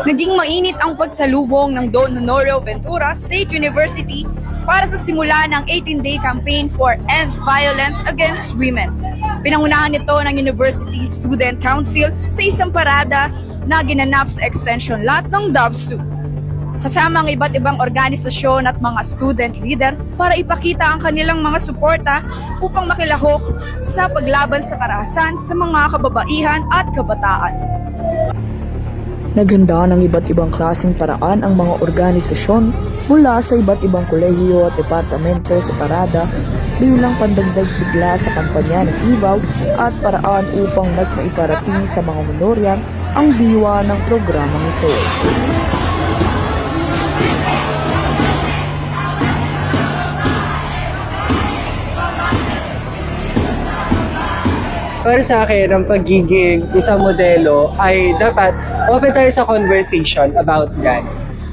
Naging mainit ang pagsalubong ng Don Honorio Ventura State University para sa simula ng 18-day campaign for End Violence Against Women. Pinangunahan nito ng University Student Council sa isang parada na ginanap sa extension lot ng DOVS 2. Kasama ang iba't ibang organisasyon at mga student leader para ipakita ang kanilang mga suporta upang makilahok sa paglaban sa karahasan sa mga kababaihan at kabataan. Naghanda ng iba't ibang klaseng paraan ang mga organisasyon mula sa iba't ibang kolehiyo at departamento sa parada bilang pandagdag sigla sa kampanya ng IVAW at paraan upang mas maiparating sa mga honoryan ang diwa ng programang ito. Para sa akin, ang pagiging isang modelo ay dapat open tayo sa conversation about that.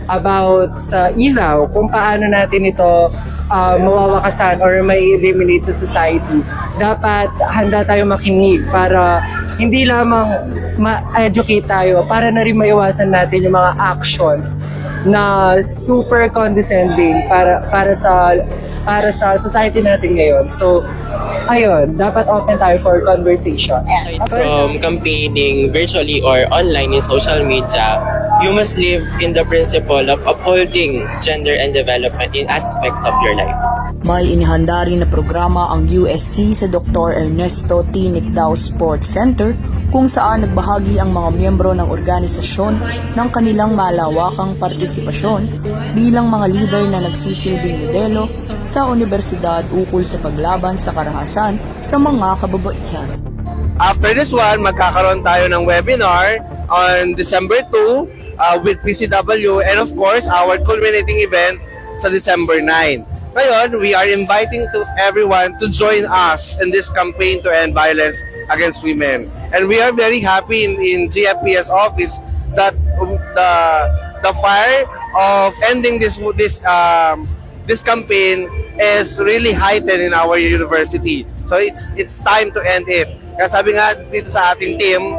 About sa IVAW, kung paano natin ito mawawakasan or may eliminate sa society. Dapat handa tayo makinig para hindi lamang ma-educate tayo, para na rin maiwasan natin yung mga actions na super condescending para sa society natin ngayon. So, ayun, dapat open tayo for conversation. From campaigning virtually or online in social media, you must live in the principle of upholding gender and development in aspects of your life. May inihanda rin na programa ang USC sa Dr. Ernesto T. Nicdao Sports Center kung saan nagbahagi ang mga miyembro ng organisasyon ng kanilang malawakang partisipasyon bilang mga leader na nagsisilbing modelo sa universidad ukol sa paglaban sa karahasan sa mga kababaihan. After this one, magkakaroon tayo ng webinar on December 2 with PCW and of course our culminating event sa December 9. Ngayon, we are inviting to everyone to join us in this campaign to end violence against women. And we are very happy in GFPS office that the fire of ending this campaign is really heightened in our university. So it's time to end it. Kaya sabi nga dito sa ating team,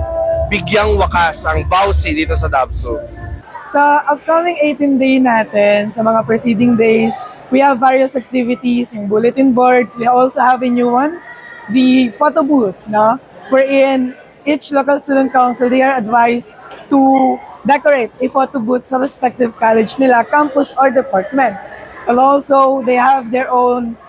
bigyang wakas ang bawsi dito sa DABSU. Sa upcoming 18-day natin, sa mga preceding days, we have various activities, yung bulletin boards. We also have a new one, the photo booth, no? Wherein each local student council, they are advised to decorate a photo booth sa respective college nila, campus or department. And also, they have their own,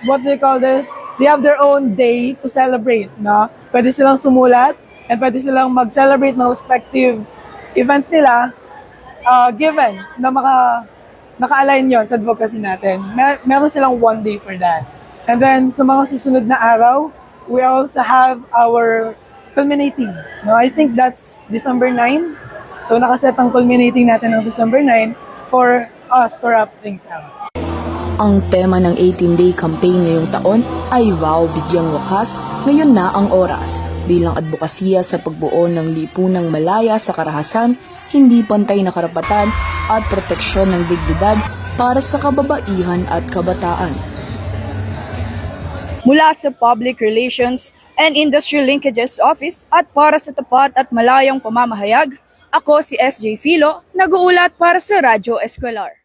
what do they call this? They have their own day to celebrate, no? Pwede silang sumulat and pwede silang mag-celebrate ng respective event nila, given na naka-align yon sa advocacy natin. Meron silang one day for that. And then, sa mga susunod na araw, we also have our culminating. No, I think that's December 9. So, nakaset ang culminating natin ng December 9 for us to wrap things out. Ang tema ng 18-day campaign ngayong taon ay Vow Bigyang Wakas, ngayon na ang oras, bilang advokasya sa pagbuo ng lipunang malaya sa karahasan, hindi pantay na karapatan at proteksyon ng dignidad para sa kababaihan at kabataan. Mula sa Public Relations and Industry Linkages Office at para sa tapat at malayang pamamahayag, ako si SJ Filo, nag-uulat para sa Radyo Escolar.